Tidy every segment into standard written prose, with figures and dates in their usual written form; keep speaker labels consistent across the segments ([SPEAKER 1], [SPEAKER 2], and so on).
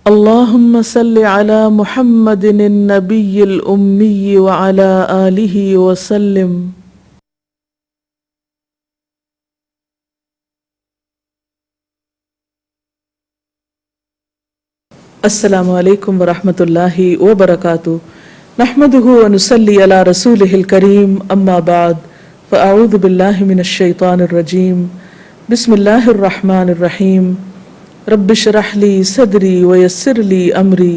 [SPEAKER 1] اللهم صل على محمد النبي الأمي وعلى آله وسلم. السلام علیکم ورحمۃ اللہ وبرکاتہ. نحمده ونصلي على رسوله الكريم. اما بعد فاعوذ باللہ من الشیطان الرجیم. بسم اللہ الرحمن الرحیم. رب اشرح لي صدري ويسر لي امري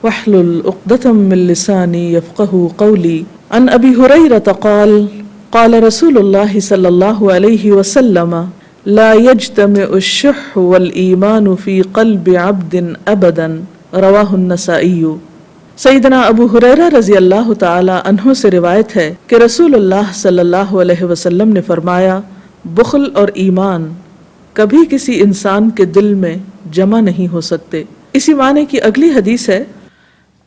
[SPEAKER 1] واحلل عقدة من لساني يفقهوا قولي. عن ابي هريرة قال قال رسول الله صلى الله عليه وسلم لا يجتمع الشح والایمان في قلب عبد ابدا. رواہ النسائی. سیدنا ابو ہریرہ رضی اللہ تعالی عنہ سے روایت ہے کہ رسول اللہ صلی اللہ علیہ وسلم نے فرمایا بخل اور ایمان کبھی کسی انسان کے دل میں جمع نہیں ہو سکتے. اسی معنی کی اگلی حدیث ہے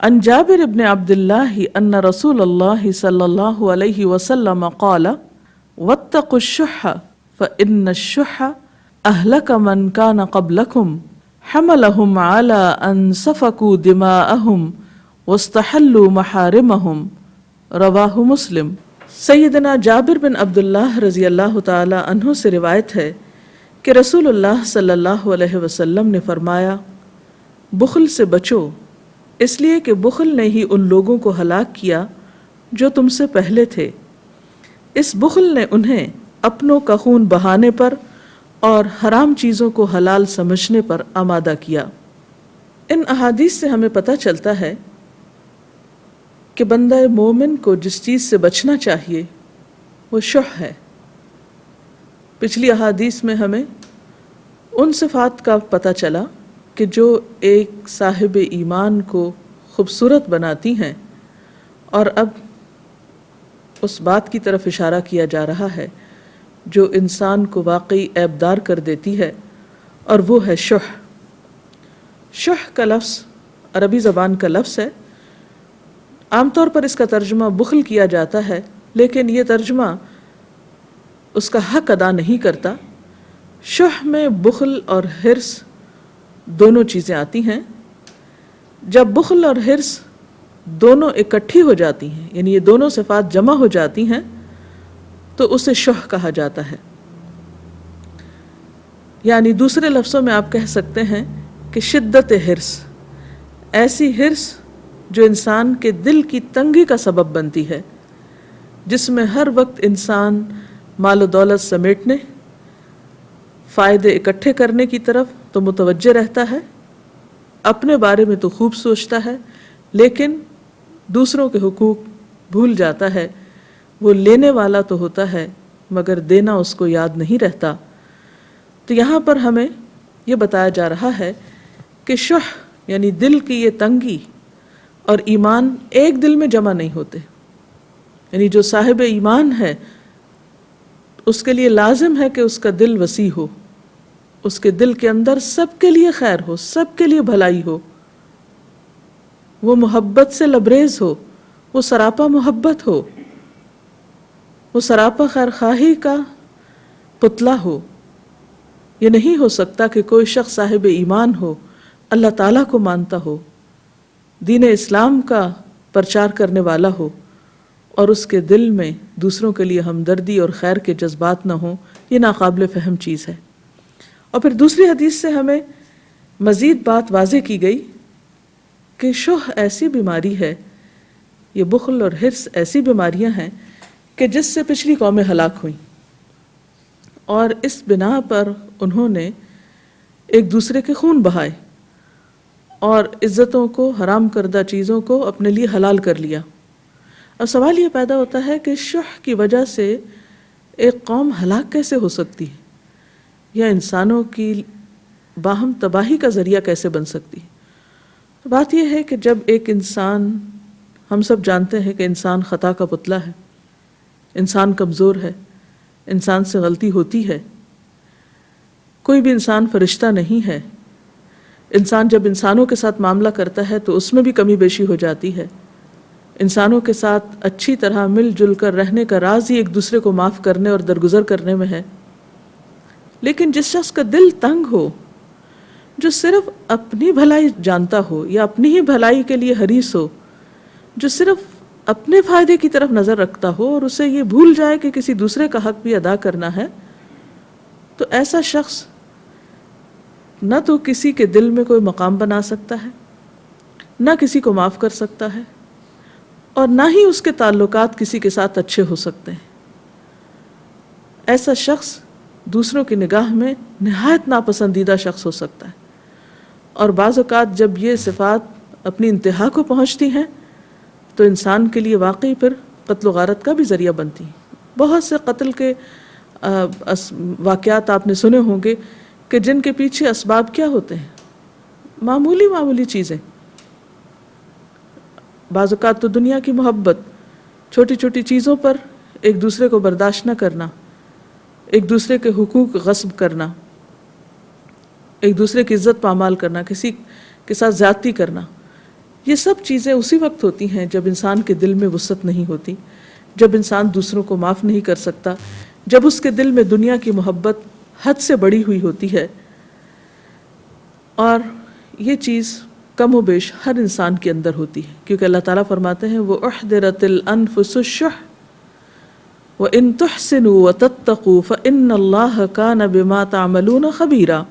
[SPEAKER 1] عن جابر بن عبد اللہ ان رسول اللہ صلی اللہ علیہ وسلم قال واتقوا الشح فإن الشح أهلك من كان قبلكم حملهم على أن سفكوا دماءهم واستحلوا محارمهم. رواہ مسلم. سیدنا جابر بن عبداللہ رضی اللہ تعالی عنہ سے روایت ہے کہ رسول اللہ صلی اللہ علیہ وسلم نے فرمایا بخل سے بچو، اس لیے کہ بخل نے ہی ان لوگوں کو ہلاک کیا جو تم سے پہلے تھے. اس بخل نے انہیں اپنوں کا خون بہانے پر اور حرام چیزوں کو حلال سمجھنے پر آمادہ کیا. ان احادیث سے ہمیں پتہ چلتا ہے کہ بندہ مومن کو جس چیز سے بچنا چاہیے وہ شح ہے. پچھلی احادیث میں ہمیں ان صفات کا پتہ چلا کہ جو ایک صاحب ایمان کو خوبصورت بناتی ہیں، اور اب اس بات کی طرف اشارہ کیا جا رہا ہے جو انسان کو واقعی عیبدار کر دیتی ہے، اور وہ ہے شح. شح کا لفظ عربی زبان کا لفظ ہے. عام طور پر اس کا ترجمہ بخل کیا جاتا ہے، لیکن یہ ترجمہ اس کا حق ادا نہیں کرتا. شح میں بخل اور حرص دونوں چیزیں آتی ہیں. جب بخل اور حرص دونوں اکٹھی ہو جاتی ہیں، یعنی یہ دونوں صفات جمع ہو جاتی ہیں، تو اسے شح کہا جاتا ہے. یعنی دوسرے لفظوں میں آپ کہہ سکتے ہیں کہ شدت حرص، ایسی حرص جو انسان کے دل کی تنگی کا سبب بنتی ہے، جس میں ہر وقت انسان مال و دولت سمیٹنے، فائدے اکٹھے کرنے کی طرف تو متوجہ رہتا ہے، اپنے بارے میں تو خوب سوچتا ہے، لیکن دوسروں کے حقوق بھول جاتا ہے. وہ لینے والا تو ہوتا ہے مگر دینا اس کو یاد نہیں رہتا. تو یہاں پر ہمیں یہ بتایا جا رہا ہے کہ شح یعنی دل کی یہ تنگی اور ایمان ایک دل میں جمع نہیں ہوتے. یعنی جو صاحب ایمان ہے اس کے لیے لازم ہے کہ اس کا دل وسیع ہو، اس کے دل کے اندر سب کے لیے خیر ہو، سب کے لیے بھلائی ہو، وہ محبت سے لبریز ہو، وہ سراپا محبت ہو، وہ سراپا خیر خواہی کا پتلا ہو. یہ نہیں ہو سکتا کہ کوئی شخص صاحب ایمان ہو، اللہ تعالیٰ کو مانتا ہو، دین اسلام کا پرچار کرنے والا ہو، اور اس کے دل میں دوسروں کے لیے ہمدردی اور خیر کے جذبات نہ ہوں. یہ ناقابل فہم چیز ہے. اور پھر دوسری حدیث سے ہمیں مزید بات واضح کی گئی کہ شح ایسی بیماری ہے، یہ بخل اور حرص ایسی بیماریاں ہیں کہ جس سے پچھلی قومیں ہلاک ہوئیں، اور اس بنا پر انہوں نے ایک دوسرے کے خون بہائے اور عزتوں کو، حرام کردہ چیزوں کو اپنے لیے حلال کر لیا. اب سوال یہ پیدا ہوتا ہے کہ شح کی وجہ سے ایک قوم ہلاک کیسے ہو سکتی ہے، یا انسانوں کی باہم تباہی کا ذریعہ کیسے بن سکتی ہے؟ تو بات یہ ہے کہ جب ایک انسان، ہم سب جانتے ہیں کہ انسان خطا کا پتلا ہے، انسان کمزور ہے، انسان سے غلطی ہوتی ہے، کوئی بھی انسان فرشتہ نہیں ہے. انسان جب انسانوں کے ساتھ معاملہ کرتا ہے تو اس میں بھی کمی بیشی ہو جاتی ہے. انسانوں کے ساتھ اچھی طرح مل جل کر رہنے کا راز ہی ایک دوسرے کو معاف کرنے اور درگزر کرنے میں ہے. لیکن جس شخص کا دل تنگ ہو، جو صرف اپنی بھلائی جانتا ہو یا اپنی ہی بھلائی کے لیے حریص ہو، جو صرف اپنے فائدے کی طرف نظر رکھتا ہو اور اسے یہ بھول جائے کہ کسی دوسرے کا حق بھی ادا کرنا ہے، تو ایسا شخص نہ تو کسی کے دل میں کوئی مقام بنا سکتا ہے، نہ کسی کو معاف کر سکتا ہے، اور نہ ہی اس کے تعلقات کسی کے ساتھ اچھے ہو سکتے ہیں۔ ایسا شخص دوسروں کی نگاہ میں نہایت ناپسندیدہ شخص ہو سکتا ہے، اور بعض اوقات جب یہ صفات اپنی انتہا کو پہنچتی ہیں تو انسان کے لیے واقعی پھر قتل و غارت کا بھی ذریعہ بنتی ہیں۔ بہت سے قتل کے واقعات آپ نے سنے ہوں گے کہ جن کے پیچھے اسباب کیا ہوتے ہیں، معمولی چیزیں۔ بعض اوقات تو دنیا کی محبت، چھوٹی چھوٹی چیزوں پر ایک دوسرے کو برداشت نہ کرنا، ایک دوسرے کے حقوق غصب کرنا، ایک دوسرے کی عزت پامال کرنا، کسی کے ساتھ زیادتی کرنا، یہ سب چیزیں اسی وقت ہوتی ہیں جب انسان کے دل میں وسعت نہیں ہوتی، جب انسان دوسروں کو معاف نہیں کر سکتا، جب اس کے دل میں دنیا کی محبت حد سے بڑی ہوئی ہوتی ہے۔ اور یہ چیز کم و بیش ہر انسان کے اندر ہوتی ہے، کیونکہ اللہ تعالیٰ فرماتے ہیں وَأُحْضِرَتِ الْأَنفُسُ الشُّحَّ وَإِن تُحْسِنُوا وَتَتَّقُوا فَإِنَّ اللَّهَ كَانَ بِمَا تَعْمَلُونَ خَبِيرًا۔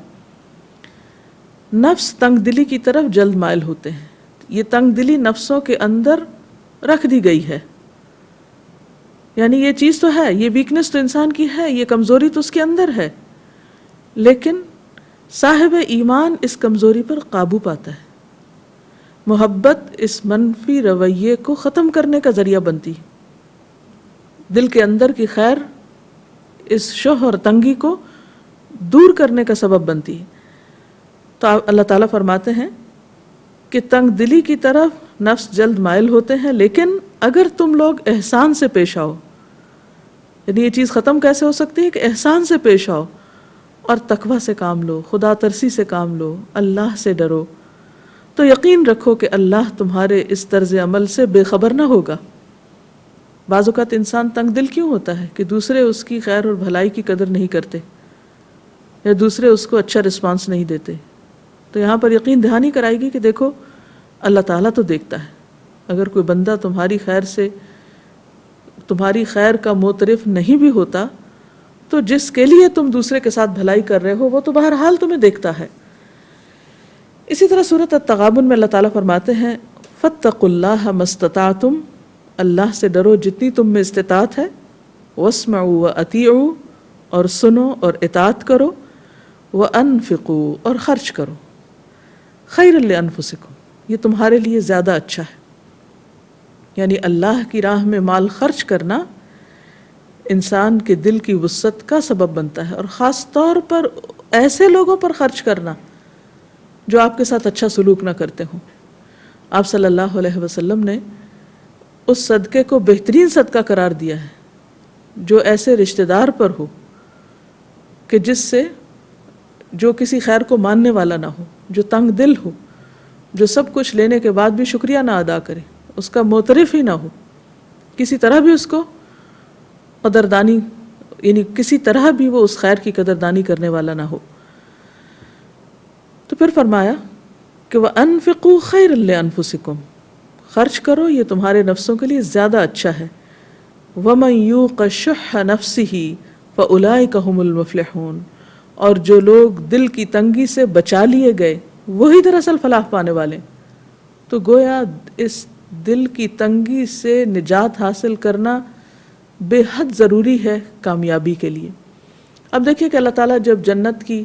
[SPEAKER 1] نفس تنگ دلی کی طرف جلد مائل ہوتے ہیں، یہ تنگ دلی نفسوں کے اندر رکھ دی گئی ہے، یعنی یہ چیز تو ہے، یہ ویکنس تو انسان کی ہے، یہ کمزوری تو اس کے اندر ہے، لیکن صاحب ایمان اس کمزوری پر قابو پاتا ہے۔ محبت اس منفی رویے کو ختم کرنے کا ذریعہ بنتی ہے، دل کے اندر کی خیر اس شح اور تنگی کو دور کرنے کا سبب بنتی ہے۔ تو اللہ تعالیٰ فرماتے ہیں کہ تنگ دلی کی طرف نفس جلد مائل ہوتے ہیں، لیکن اگر تم لوگ احسان سے پیش آؤ، یعنی یہ چیز ختم کیسے ہو سکتی ہے کہ احسان سے پیش آؤ اور تقوی سے کام لو، خدا ترسی سے کام لو، اللہ سے ڈرو، تو یقین رکھو کہ اللہ تمہارے اس طرز عمل سے بے خبر نہ ہوگا۔ بعض اوقات انسان تنگ دل کیوں ہوتا ہے کہ دوسرے اس کی خیر اور بھلائی کی قدر نہیں کرتے یا دوسرے اس کو اچھا رسپانس نہیں دیتے، تو یہاں پر یقین دہانی کرائے گی کہ دیکھو اللہ تعالیٰ تو دیکھتا ہے، اگر کوئی بندہ تمہاری خیر سے، تمہاری خیر کا معترف نہیں بھی ہوتا تو جس کے لیے تم دوسرے کے ساتھ بھلائی کر رہے ہو وہ تو بہرحال تمہیں دیکھتا ہے۔ اسی طرح سورۃ التغابن میں اللہ تعالیٰ فرماتے ہیں فَاتَّقُوا اللَّهَ مَا اسْتَطَعْتُمْ، اللہ سے ڈرو جتنی تم میں استطاعت ہے، وَاسْمَعُوا وَأَطِیعُوا، اور سنو اور اطاعت کرو، وَأَنفِقُوا، اور خرچ کرو، خَيْرًا لِأَنفُسِكُمْ، یہ تمہارے لیے زیادہ اچھا ہے۔ یعنی اللہ کی راہ میں مال خرچ کرنا انسان کے دل کی وسعت کا سبب بنتا ہے، اور خاص طور پر ایسے لوگوں پر خرچ کرنا جو آپ کے ساتھ اچھا سلوک نہ کرتے ہوں۔ آپ صلی اللہ علیہ وسلم نے اس صدقے کو بہترین صدقہ قرار دیا ہے جو ایسے رشتہ دار پر ہو کہ جس سے جو کسی خیر کو ماننے والا نہ ہو، جو تنگ دل ہو، جو سب کچھ لینے کے بعد بھی شکریہ نہ ادا کرے، اس کا معترف ہی نہ ہو، کسی طرح بھی اس کو قدردانی، یعنی کسی طرح بھی وہ اس خیر کی قدردانی کرنے والا نہ ہو۔ تو پھر فرمایا کہ وَأَنفِقُوا خَيْرًا لِأَنفُسِكُمْ، خرچ کرو یہ تمہارے نفسوں کے لیے زیادہ اچھا ہے۔ وَمَن يُوقَ شُحَّ نَفْسِهِ فَأُولَٰئِكَ هُمُ الْمُفْلِحُونَ، اور جو لوگ دل کی تنگی سے بچا لیے گئے وہی دراصل فلاح پانے والے۔ تو گویا اس دل کی تنگی سے نجات حاصل کرنا بے حد ضروری ہے کامیابی کے لیے۔ اب دیکھیے کہ اللہ تعالیٰ جب جنت کی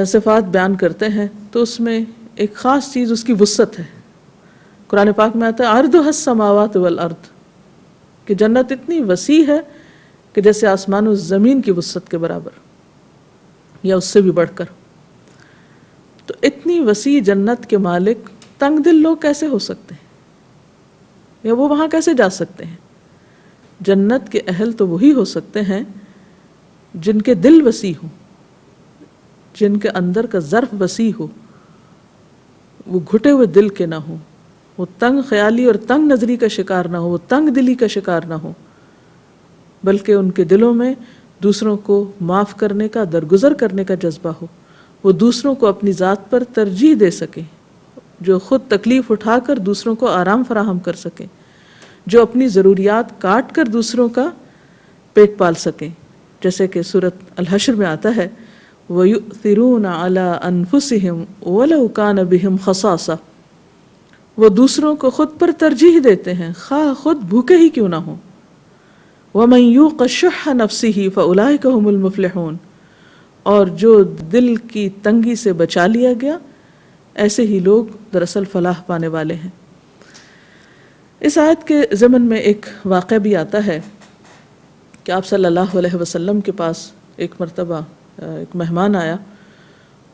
[SPEAKER 1] صفات بیان کرتے ہیں تو اس میں ایک خاص چیز اس کی وسعت ہے۔ قرآن پاک میں آتا ہے عرضها السماوات والارض، کہ جنت اتنی وسیع ہے کہ جیسے آسمان و زمین کی وسعت کے برابر یا اس سے بھی بڑھ کر۔ تو اتنی وسیع جنت کے مالک تنگ دل لوگ کیسے ہو سکتے ہیں، یا وہ وہاں کیسے جا سکتے ہیں؟ جنت کے اہل تو وہی ہو سکتے ہیں جن کے دل وسیع ہوں، جن کے اندر کا ظرف وسیع ہو، وہ گھٹے ہوئے دل کے نہ ہوں، وہ تنگ خیالی اور تنگ نظری کا شکار نہ ہو، وہ تنگ دلی کا شکار نہ ہو، بلکہ ان کے دلوں میں دوسروں کو معاف کرنے کا، درگزر کرنے کا جذبہ ہو، وہ دوسروں کو اپنی ذات پر ترجیح دے سکیں، جو خود تکلیف اٹھا کر دوسروں کو آرام فراہم کر سکیں، جو اپنی ضروریات کاٹ کر دوسروں کا پیٹ پال سکیں، جیسے کہ سورۃ الحشر میں آتا ہے وَيُؤْثِرُونَ عَلَىٰ أَنفُسِهِمْ وَلَوْ كَانَ بِهِمْ خَصَاصَةٌ، وہ دوسروں کو خود پر ترجیح دیتے ہیں خواہ خود بھوکے ہی کیوں نہ ہوں۔ وَمَن يُوقَ شُحَّ نَفْسِهِ فَأُولَٰئِكَ هُمُ الْمُفْلِحُونَ، اور جو دل کی تنگی سے بچا لیا گیا ایسے ہی لوگ دراصل فلاح پانے والے ہیں۔ اس آیت کے ضمن میں ایک واقعہ بھی آتا ہے کہ آپ صلی اللہ علیہ وسلم کے پاس ایک مرتبہ ایک مہمان آیا،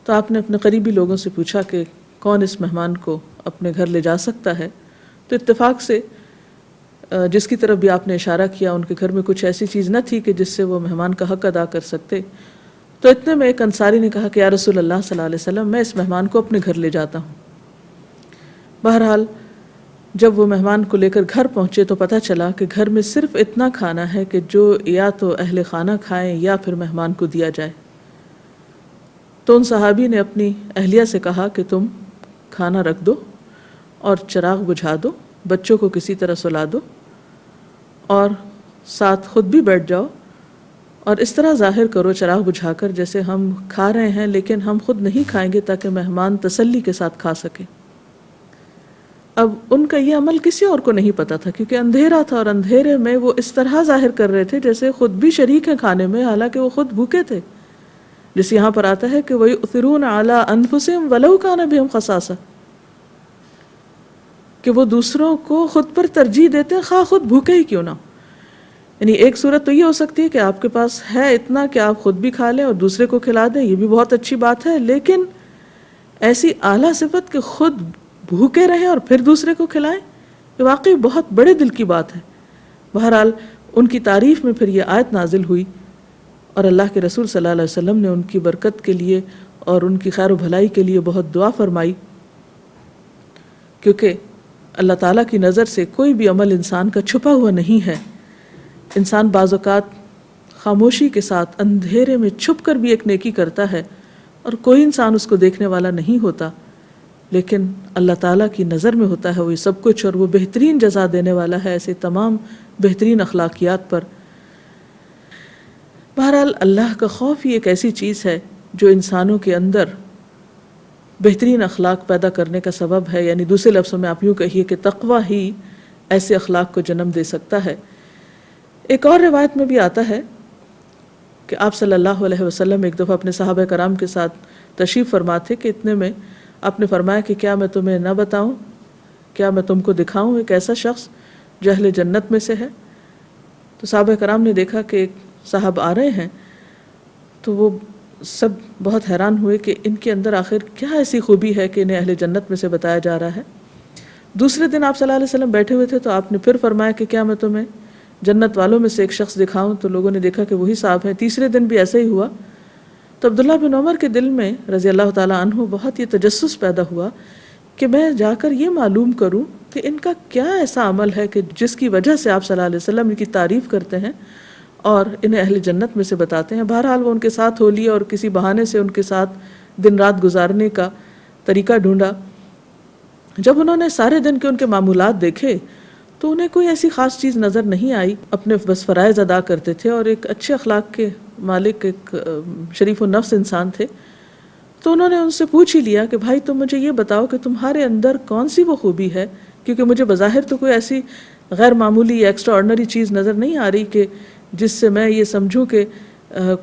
[SPEAKER 1] تو آپ نے اپنے قریبی لوگوں سے پوچھا کہ کون اس مہمان کو اپنے گھر لے جا سکتا ہے، تو اتفاق سے جس کی طرف بھی آپ نے اشارہ کیا ان کے گھر میں کچھ ایسی چیز نہ تھی کہ جس سے وہ مہمان کا حق ادا کر سکتے، تو اتنے میں ایک انصاری نے کہا کہ یا رسول اللہ صلی اللہ علیہ وسلم میں اس مہمان کو اپنے گھر لے جاتا ہوں۔ بہرحال جب وہ مہمان کو لے کر گھر پہنچے تو پتہ چلا کہ گھر میں صرف اتنا کھانا ہے کہ جو یا تو اہل خانہ کھائیں یا پھر مہمان کو دیا جائے۔ تو ان صحابی نے اپنی اہلیہ سے کہا کہ تم کھانا رکھ دو اور چراغ بجھا دو، بچوں کو کسی طرح سلا دو اور ساتھ خود بھی بیٹھ جاؤ، اور اس طرح ظاہر کرو چراغ بجھا کر جیسے ہم کھا رہے ہیں لیکن ہم خود نہیں کھائیں گے، تاکہ مہمان تسلی کے ساتھ کھا سکے۔ اب ان کا یہ عمل کسی اور کو نہیں پتا تھا، کیونکہ اندھیرا تھا، اور اندھیرے میں وہ اس طرح ظاہر کر رہے تھے جیسے خود بھی شریک ہیں کھانے میں، حالانکہ وہ خود بھوکے تھے، جس یہاں پر آتا ہے کہ وَيُؤْثِرُونَ عَلَىٰ أَنفُسِهِمْ وَلَوْ كَانَ بِهِمْ خَصَاصَةٌ، کہ وہ دوسروں کو خود پر ترجیح دیتے ہیں خواہ خود بھوکے ہی کیوں نہ ہو۔ یعنی ایک صورت تو یہ ہو سکتی ہے کہ آپ کے پاس ہے اتنا کہ آپ خود بھی کھا لیں اور دوسرے کو کھلا دیں، یہ بھی بہت اچھی بات ہے، لیکن ایسی اعلیٰ صفت کہ خود بھوکے رہیں اور پھر دوسرے کو کھلائیں، یہ واقعی بہت بڑے دل کی بات ہے۔ بہرحال ان کی تعریف میں پھر یہ آیت نازل ہوئی، اور اللہ کے رسول صلی اللہ علیہ وسلم نے ان کی برکت کے لیے اور ان کی خیر و بھلائی کے لیے بہت دعا فرمائی، کیونکہ اللہ تعالیٰ کی نظر سے کوئی بھی عمل انسان کا چھپا ہوا نہیں ہے۔ انسان بعض اوقات خاموشی کے ساتھ اندھیرے میں چھپ کر بھی ایک نیکی کرتا ہے اور کوئی انسان اس کو دیکھنے والا نہیں ہوتا، لیکن اللہ تعالیٰ کی نظر میں ہوتا ہے وہ سب کچھ، اور وہ بہترین جزا دینے والا ہے ایسے تمام بہترین اخلاقیات پر۔ بہرحال اللہ کا خوف ہی ایک ایسی چیز ہے جو انسانوں کے اندر بہترین اخلاق پیدا کرنے کا سبب ہے، یعنی دوسرے لفظوں میں آپ یوں کہیے کہ تقوی ہی ایسے اخلاق کو جنم دے سکتا ہے۔ ایک اور روایت میں بھی آتا ہے کہ آپ صلی اللہ علیہ وسلم ایک دفعہ اپنے صحابہ کرام کے ساتھ تشریف فرما تھے کہ اتنے میں آپ نے فرمایا کہ کیا میں تمہیں نہ بتاؤں، کیا میں تم کو دکھاؤں ایک ایسا شخص جو اہل جنت میں سے ہے؟ تو صحابہ کرام نے دیکھا کہ ایک صاحب آ رہے ہیں، تو وہ سب بہت حیران ہوئے کہ ان کے اندر آخر کیا ایسی خوبی ہے کہ انہیں اہل جنت میں سے بتایا جا رہا ہے۔ دوسرے دن آپ صلی اللہ علیہ وسلم بیٹھے ہوئے تھے تو آپ نے پھر فرمایا کہ کیا میں تمہیں جنت والوں میں سے ایک شخص دکھاؤں؟ تو لوگوں نے دیکھا کہ وہی صاحب ہیں۔ تیسرے دن بھی ایسا ہی ہوا، تو عبداللہ بن عمر کے دل میں رضی اللہ تعالیٰ عنہ بہت یہ تجسس پیدا ہوا کہ میں جا کر یہ معلوم کروں کہ ان کا کیا ایسا عمل ہے کہ جس کی وجہ سے آپ صلی اللہ علیہ وسلم ان کی تعریف کرتے ہیں اور انہیں اہل جنت میں سے بتاتے ہیں۔ بہرحال وہ ان کے ساتھ ہو لیا اور کسی بہانے سے ان کے ساتھ دن رات گزارنے کا طریقہ ڈھونڈا۔ جب انہوں نے سارے دن کے ان کے معمولات دیکھے تو انہیں کوئی ایسی خاص چیز نظر نہیں آئی، اپنے بس فرائض ادا کرتے تھے اور ایک اچھے اخلاق کے مالک، ایک شریف النفس انسان تھے۔ تو انہوں نے ان سے پوچھ ہی لیا کہ بھائی تم مجھے یہ بتاؤ کہ تمہارے اندر کون سی وہ خوبی ہے، کیونکہ مجھے بظاہر تو کوئی ایسی غیر معمولی یا ایکسٹرا آرڈنری چیز نظر نہیں آ رہی کہ جس سے میں یہ سمجھوں کہ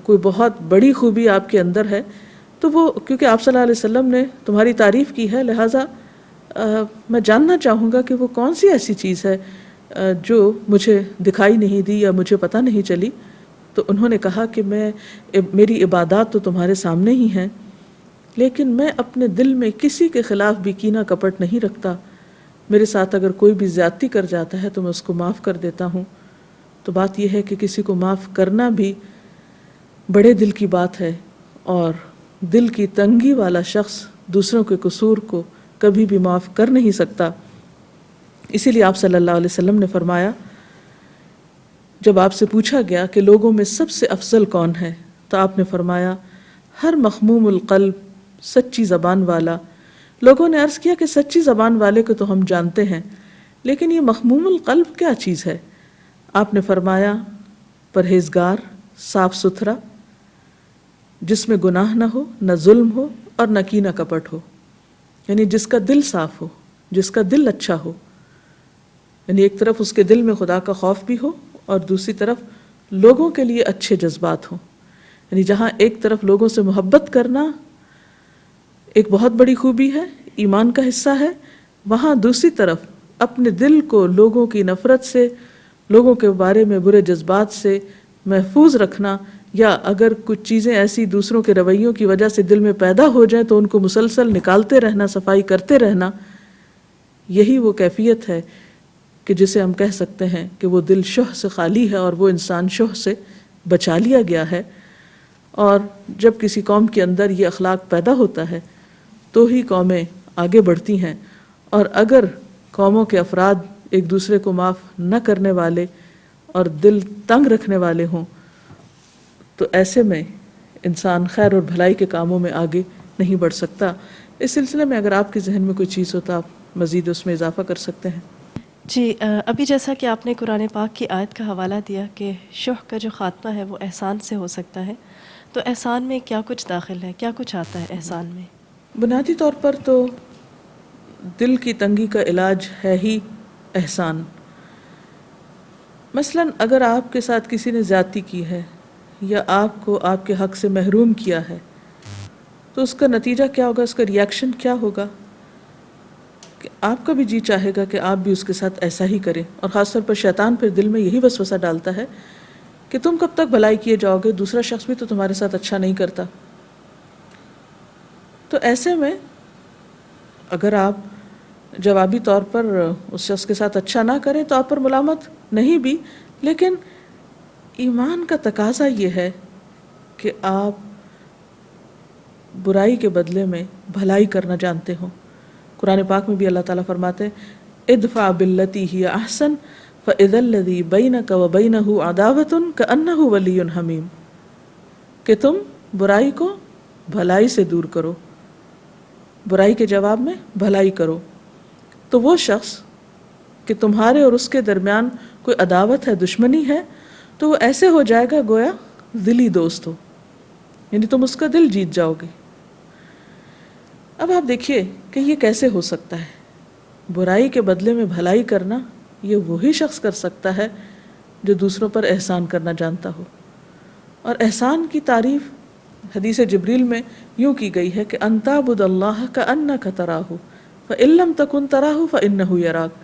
[SPEAKER 1] کوئی بہت بڑی خوبی آپ کے اندر ہے۔ تو وہ کیونکہ آپ صلی اللہ علیہ وسلم نے تمہاری تعریف کی ہے، لہٰذا میں جاننا چاہوں گا کہ وہ کون سی ایسی چیز ہے جو مجھے دکھائی نہیں دی یا مجھے پتہ نہیں چلی۔ تو انہوں نے کہا کہ میری عبادات تو تمہارے سامنے ہی ہیں، لیکن میں اپنے دل میں کسی کے خلاف بھی کینہ کپٹ نہیں رکھتا۔ میرے ساتھ اگر کوئی بھی زیادتی کر جاتا ہے تو میں اس کو معاف کر دیتا ہوں۔ تو بات یہ ہے کہ کسی کو معاف کرنا بھی بڑے دل کی بات ہے، اور دل کی تنگی والا شخص دوسروں کے قصور کو کبھی بھی معاف کر نہیں سکتا۔ اسی لیے آپ صلی اللہ علیہ وسلم نے فرمایا، جب آپ سے پوچھا گیا کہ لوگوں میں سب سے افضل کون ہے، تو آپ نے فرمایا ہر مخموم القلب سچی زبان والا. لوگوں نے عرض کیا کہ سچی زبان والے کو تو ہم جانتے ہیں، لیکن یہ مخموم القلب کیا چیز ہے؟ آپ نے فرمایا پرہیزگار، صاف ستھرا، جس میں گناہ نہ ہو، نہ ظلم ہو اور نہ کینہ کپٹ ہو. یعنی جس کا دل صاف ہو، جس کا دل اچھا ہو. یعنی ایک طرف اس کے دل میں خدا کا خوف بھی ہو اور دوسری طرف لوگوں کے لیے اچھے جذبات ہوں. یعنی جہاں ایک طرف لوگوں سے محبت کرنا ایک بہت بڑی خوبی ہے، ایمان کا حصہ ہے، وہاں دوسری طرف اپنے دل کو لوگوں کی نفرت سے، لوگوں کے بارے میں برے جذبات سے محفوظ رکھنا، یا اگر کچھ چیزیں ایسی دوسروں کے رویوں کی وجہ سے دل میں پیدا ہو جائیں تو ان کو مسلسل نکالتے رہنا، صفائی کرتے رہنا، یہی وہ کیفیت ہے کہ جسے ہم کہہ سکتے ہیں کہ وہ دل شح سے خالی ہے اور وہ انسان شح سے بچا لیا گیا ہے. اور جب کسی قوم کے اندر یہ اخلاق پیدا ہوتا ہے تو ہی قومیں آگے بڑھتی ہیں. اور اگر قوموں کے افراد ایک دوسرے کو معاف نہ کرنے والے اور دل تنگ رکھنے والے ہوں تو ایسے میں انسان خیر اور بھلائی کے کاموں میں آگے نہیں بڑھ سکتا. اس سلسلے میں اگر آپ کے ذہن میں کوئی چیز ہو تو آپ مزید اس میں اضافہ کر سکتے ہیں.
[SPEAKER 2] جی، ابھی جیسا کہ آپ نے قرآن پاک کی آیت کا حوالہ دیا کہ شح کا جو خاتمہ ہے وہ احسان سے ہو سکتا ہے، تو احسان میں کیا کچھ داخل ہے، کیا کچھ آتا ہے احسان میں؟
[SPEAKER 1] بنیادی طور پر تو دل کی تنگی کا علاج ہے ہی احسان. مثلا اگر آپ کے ساتھ کسی نے زیادتی کی ہے یا آپ کو آپ کے حق سے محروم کیا ہے تو اس کا نتیجہ کیا ہوگا، اس کا ری ایکشن کیا ہوگا کہ آپ کا بھی جی چاہے گا کہ آپ بھی اس کے ساتھ ایسا ہی کریں. اور خاص طور پر شیطان پھر دل میں یہی وسوسہ ڈالتا ہے کہ تم کب تک بھلائی کیے جاؤ گے، دوسرا شخص بھی تو تمہارے ساتھ اچھا نہیں کرتا. تو ایسے میں اگر آپ جوابی طور پر اس شخص کے ساتھ اچھا نہ کریں تو آپ پر ملامت نہیں بھی، لیکن ایمان کا تقاضا یہ ہے کہ آپ برائی کے بدلے میں بھلائی کرنا جانتے ہوں. قرآن پاک میں بھی اللہ تعالیٰ فرماتے ہیں ادفع باللتی ہی احسن فاذا الذی بینک وبینہ عداوۃ کأنہ ولی حمیم، کہ تم برائی کو بھلائی سے دور کرو، برائی کے جواب میں بھلائی کرو، تو وہ شخص کہ تمہارے اور اس کے درمیان کوئی عداوت ہے، دشمنی ہے، تو وہ ایسے ہو جائے گا گویا دلی دوست ہو، یعنی تم اس کا دل جیت جاؤ گے. اب آپ دیکھیے کہ یہ کیسے ہو سکتا ہے. برائی کے بدلے میں بھلائی کرنا یہ وہی شخص کر سکتا ہے جو دوسروں پر احسان کرنا جانتا ہو. اور احسان کی تعریف حدیث جبریل میں یوں کی گئی ہے کہ ان تعبد اللہ کأنک تراہ فإن لم تکن تراہ فإنہ یراک،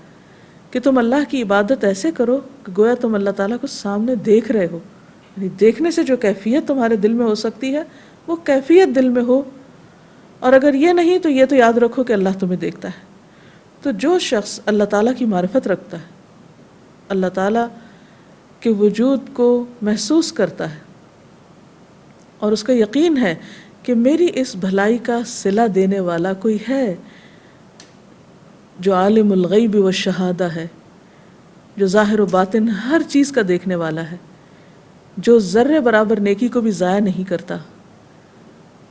[SPEAKER 1] کہ تم اللہ کی عبادت ایسے کرو کہ گویا تم اللہ تعالیٰ کو سامنے دیکھ رہے ہو. یعنی دیکھنے سے جو کیفیت تمہارے دل میں ہو سکتی ہے وہ کیفیت دل میں ہو، اور اگر یہ نہیں تو یہ تو یاد رکھو کہ اللہ تمہیں دیکھتا ہے. تو جو شخص اللہ تعالیٰ کی معرفت رکھتا ہے، اللہ تعالیٰ کے وجود کو محسوس کرتا ہے اور اس کا یقین ہے کہ میری اس بھلائی کا صلہ دینے والا کوئی ہے جو عالم الغیب والشہادہ ہے، جو ظاہر و باطن ہر چیز کا دیکھنے والا ہے، جو ذرے برابر نیکی کو بھی ضائع نہیں کرتا،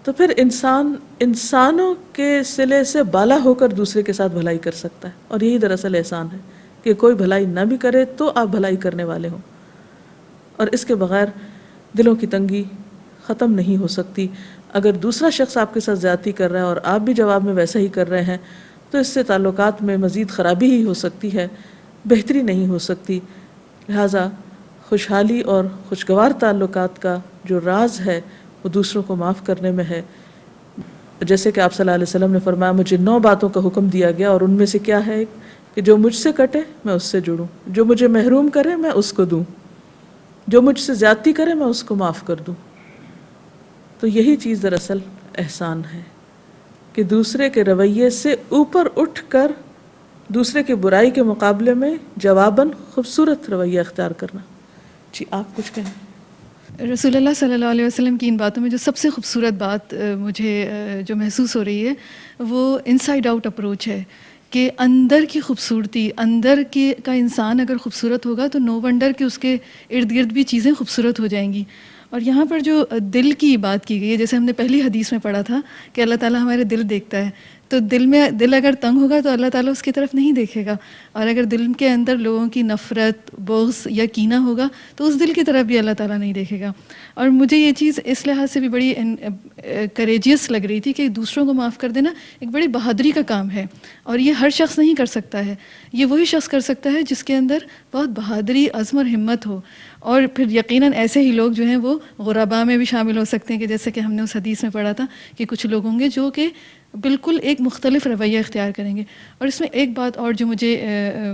[SPEAKER 1] تو پھر انسان انسانوں کے صلے سے بالا ہو کر دوسرے کے ساتھ بھلائی کر سکتا ہے. اور یہی دراصل احسان ہے کہ کوئی بھلائی نہ بھی کرے تو آپ بھلائی کرنے والے ہوں. اور اس کے بغیر دلوں کی تنگی ختم نہیں ہو سکتی. اگر دوسرا شخص آپ کے ساتھ زیادتی کر رہا ہے اور آپ بھی جواب میں ویسا ہی کر رہے ہیں تو اس سے تعلقات میں مزید خرابی ہی ہو سکتی ہے، بہتری نہیں ہو سکتی. لہٰذا خوشحالی اور خوشگوار تعلقات کا جو راز ہے وہ دوسروں کو معاف کرنے میں ہے. جیسے کہ آپ صلی اللہ علیہ وسلم نے فرمایا مجھے 9 باتوں کا حکم دیا گیا، اور ان میں سے کیا ہے کہ جو مجھ سے کٹے میں اس سے جڑوں، جو مجھے محروم کرے میں اس کو دوں، جو مجھ سے زیادتی کرے میں اس کو معاف کر دوں. تو یہی چیز دراصل احسان ہے کہ دوسرے کے رویے سے اوپر اٹھ کر دوسرے کی برائی کے مقابلے میں جواباً خوبصورت رویہ اختیار کرنا. جی آپ کچھ کہیں.
[SPEAKER 3] رسول اللہ صلی اللہ علیہ وسلم کی ان باتوں میں جو سب سے خوبصورت بات مجھے جو محسوس ہو رہی ہے وہ انسائیڈ آؤٹ اپروچ ہے کہ اندر کی خوبصورتی، اندر کا انسان اگر خوبصورت ہوگا تو نو ونڈر کہ اس کے ارد گرد بھی چیزیں خوبصورت ہو جائیں گی. اور یہاں پر جو دل کی بات کی گئی ہے، جیسے ہم نے پہلی حدیث میں پڑھا تھا کہ اللہ تعالیٰ ہمارے دل دیکھتا ہے، تو دل اگر تنگ ہوگا تو اللہ تعالیٰ اس کی طرف نہیں دیکھے گا، اور اگر دل کے اندر لوگوں کی نفرت، بغض یا کینہ ہوگا تو اس دل کی طرف بھی اللہ تعالیٰ نہیں دیکھے گا۔ اور مجھے یہ چیز اس لحاظ سے بھی بڑی کریجیس لگ رہی تھی کہ دوسروں کو معاف کر دینا ایک بڑی بہادری کا کام ہے، اور یہ ہر شخص نہیں کر سکتا ہے، یہ وہی شخص کر سکتا ہے جس کے اندر بہت بہادری، عزم اور ہمت ہو۔ اور پھر یقیناً ایسے ہی لوگ جو ہیں وہ غرباء میں بھی شامل ہو سکتے ہیں، کہ جیسے کہ ہم نے اس حدیث میں پڑھا تھا کہ کچھ لوگ ہوں گے جو کہ بالکل ایک مختلف رویہ اختیار کریں گے۔ اور اس میں ایک بات اور جو مجھے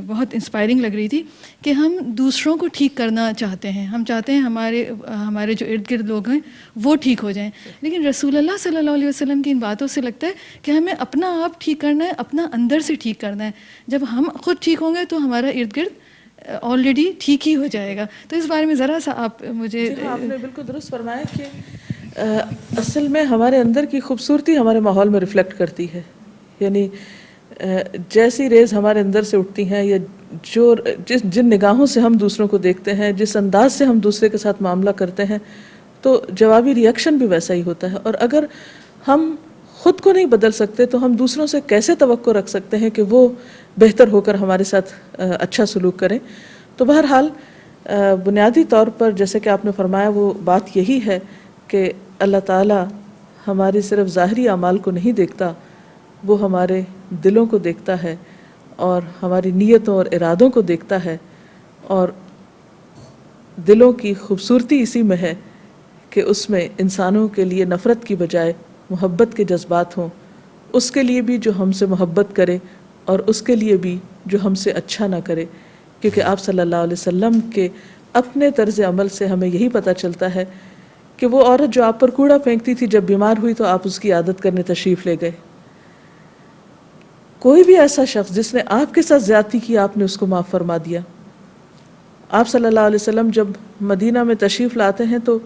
[SPEAKER 3] بہت انسپائرنگ لگ رہی تھی کہ ہم دوسروں کو ٹھیک کرنا چاہتے ہیں، ہم چاہتے ہیں ہمارے جو ارد گرد لوگ ہیں وہ ٹھیک ہو جائیں، لیکن رسول اللہ صلی اللہ علیہ وسلم کی ان باتوں سے لگتا ہے کہ ہمیں اپنا آپ ٹھیک کرنا ہے، اپنا اندر سے ٹھیک کرنا ہے۔ جب ہم خود ٹھیک ہوں گے تو ہمارا ارد گرد آلریڈی ٹھیک ہی ہو جائے گا۔ تو اس بارے میں ذرا سا آپ مجھے
[SPEAKER 1] آپ نے بالکل درست فرمایا کہ اصل میں ہمارے اندر کی خوبصورتی ہمارے ماحول میں ریفلیکٹ کرتی ہے، یعنی جیسی ریز ہمارے اندر سے اٹھتی ہیں یا جن نگاہوں سے ہم دوسروں کو دیکھتے ہیں، جس انداز سے ہم دوسرے کے ساتھ معاملہ کرتے ہیں، تو جوابی ری ایکشن بھی ویسا ہی ہوتا ہے۔ اور اگر ہم خود کو نہیں بدل سکتے تو ہم دوسروں سے کیسے توقع رکھ سکتے ہیں کہ وہ بہتر ہو کر ہمارے ساتھ اچھا سلوک کریں؟ تو بہرحال بنیادی طور پر جیسے کہ آپ نے فرمایا وہ بات یہی ہے کہ اللہ تعالیٰ ہماری صرف ظاہری اعمال کو نہیں دیکھتا، وہ ہمارے دلوں کو دیکھتا ہے اور ہماری نیتوں اور ارادوں کو دیکھتا ہے۔ اور دلوں کی خوبصورتی اسی میں ہے کہ اس میں انسانوں کے لیے نفرت کی بجائے محبت کے جذبات ہوں، اس کے لیے بھی جو ہم سے محبت کرے اور اس کے لیے بھی جو ہم سے اچھا نہ کرے، کیونکہ آپ صلی اللہ علیہ وسلم کے اپنے طرز عمل سے ہمیں یہی پتہ چلتا ہے کہ وہ عورت جو آپ پر کوڑا پھینکتی تھی جب بیمار ہوئی تو آپ اس کی عادت کرنے تشریف لے گئے۔ کوئی بھی ایسا شخص جس نے آپ کے ساتھ زیادتی کی آپ نے اس کو معاف فرما دیا۔ آپ صلی اللہ علیہ وسلم جب مدینہ میں تشریف لاتے ہیں تو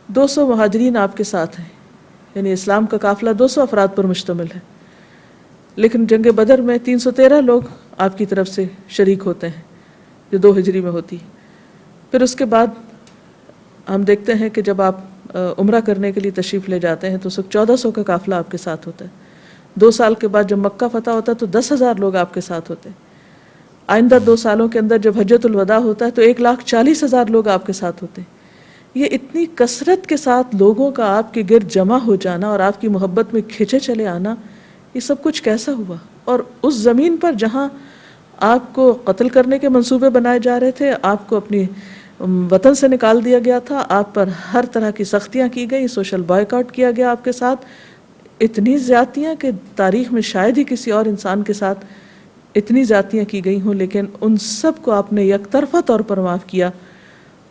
[SPEAKER 1] 200 مہاجرین آپ کے ساتھ ہیں، یعنی اسلام کا قافلہ 200 افراد پر مشتمل ہے، لیکن جنگ بدر میں 313 لوگ آپ کی طرف سے شریک ہوتے ہیں جو 2 ہجری میں ہوتی۔ پھر اس کے بعد ہم دیکھتے ہیں کہ جب آپ عمرہ کرنے کے لیے تشریف لے جاتے ہیں تو اس وقت 1400 کا قافلہ آپ کے ساتھ ہوتا ہے۔ 2 سال کے بعد جب مکہ فتح ہوتا ہے تو 10,000 لوگ آپ کے ساتھ ہوتے ہیں۔ آئندہ 2 سالوں کے اندر جب حجۃ الوداع ہوتا ہے تو 1,40,000 لوگ آپ کے ساتھ ہوتے ہیں۔ یہ اتنی کثرت کے ساتھ لوگوں کا آپ کے گرد جمع ہو جانا اور آپ کی محبت میں کھنچے چلے آنا، یہ سب کچھ کیسا ہوا؟ اور اس زمین پر جہاں آپ کو قتل کرنے کے منصوبے بنائے جا رہے تھے، آپ کو اپنی وطن سے نکال دیا گیا تھا، آپ پر ہر طرح کی سختیاں کی گئی، سوشل بائیکاٹ کیا گیا آپ کے ساتھ، اتنی زیادتیاں کہ تاریخ میں شاید ہی کسی اور انسان کے ساتھ اتنی زیادتیاں کی گئی ہوں، لیکن ان سب کو آپ نے یک طرفہ طور پر معاف کیا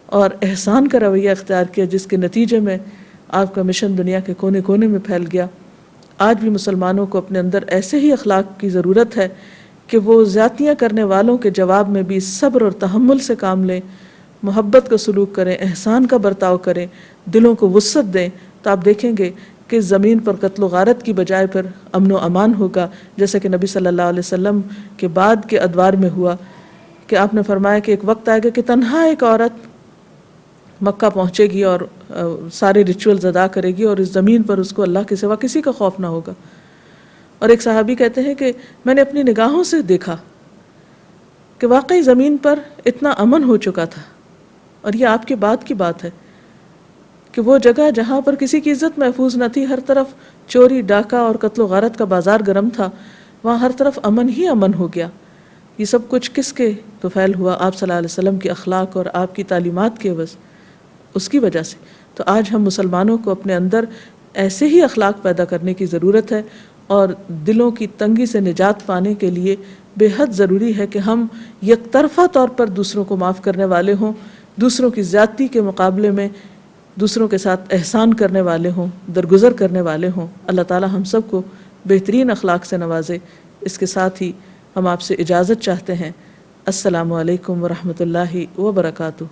[SPEAKER 1] اور احسان کا رویہ اختیار کیا، جس کے نتیجے میں آپ کا مشن دنیا کے کونے کونے میں پھیل گیا۔ آج بھی مسلمانوں کو اپنے اندر ایسے ہی اخلاق کی ضرورت ہے کہ وہ زیادتیاں کرنے والوں کے جواب میں بھی صبر اور تحمل سے کام لیں، محبت کا سلوک کریں، احسان کا برتاؤ کریں، دلوں کو وسعت دیں، تو آپ دیکھیں گے کہ زمین پر قتل و غارت کی بجائے پر امن و امان ہوگا، جیسا کہ نبی صلی اللہ علیہ وسلم کے بعد کے ادوار میں ہوا کہ آپ نے فرمایا کہ ایک وقت آئے گا کہ تنہا ایک عورت مکہ پہنچے گی اور سارے ریچولز ادا کرے گی اور اس زمین پر اس کو اللہ کے سوا کسی کا خوف نہ ہوگا۔ اور ایک صحابی کہتے ہیں کہ میں نے اپنی نگاہوں سے دیکھا کہ واقعی زمین پر اتنا امن ہو چکا تھا، اور یہ آپ کے بعد کی بات ہے کہ وہ جگہ جہاں پر کسی کی عزت محفوظ نہ تھی، ہر طرف چوری ڈاکہ اور قتل و غارت کا بازار گرم تھا، وہاں ہر طرف امن ہی امن ہو گیا۔ یہ سب کچھ کس کے توفیل ہوا؟ آپ صلی اللہ علیہ وسلم کے اخلاق اور آپ کی تعلیمات کے عوض، اس کی وجہ سے۔ تو آج ہم مسلمانوں کو اپنے اندر ایسے ہی اخلاق پیدا کرنے کی ضرورت ہے، اور دلوں کی تنگی سے نجات پانے کے لیے بے حد ضروری ہے کہ ہم یک طرفہ طور پر دوسروں کو معاف کرنے والے ہوں، دوسروں کی زیادتی کے مقابلے میں دوسروں کے ساتھ احسان کرنے والے ہوں، درگزر کرنے والے ہوں۔ اللہ تعالی ہم سب کو بہترین اخلاق سے نوازے۔ اس کے ساتھ ہی ہم آپ سے اجازت چاہتے ہیں۔ السلام علیکم ورحمۃ اللہ وبرکاتہ۔